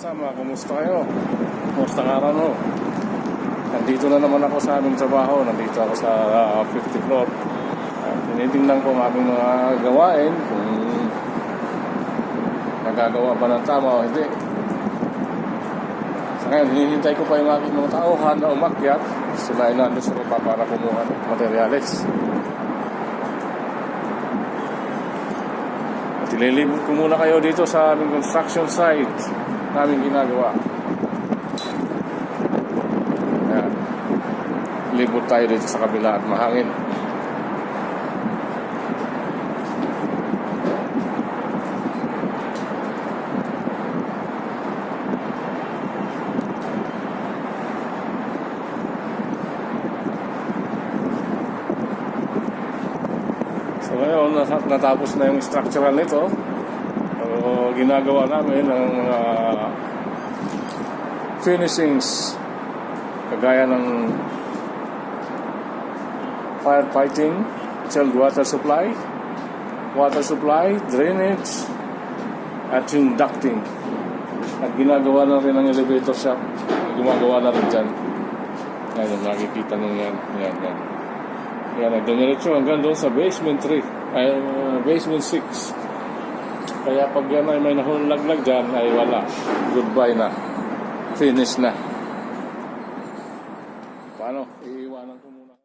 kasama, kumusta kayo? Kumusta ang araw mo? Nandito na naman ako sa aming trabaho. Nandito ako sa 50th floor. Tinitingnan ko ang aming mga gawain kung nagagawa ba ng tama o hindi. Sa ngayon, hinihintay ko pa yung aking mga tauhan na umakyat. Sila ay nandun sa baba para kumuha ng materyales. At ililibot ko muna kayo dito sa aming construction site naming ginagawa. Ayan. Libot tayo dito sa kabila at mahangin. So ngayon, natapos na yung structural nito. So, ginagawa namin ang finishings kagaya ng firefighting, chilled water supply, drainage, at yung ducting. At ginagawa na rin ang elevator shop. Gumagawa na rin dyan. Yan, nakikita nyo yan. Yan. Yan, nagdiniretso hanggang doon sa basement 3, basement 6. Kaya pag yan ay may nahulaglag dyan, ay wala. Goodbye na. Finish na. Paano?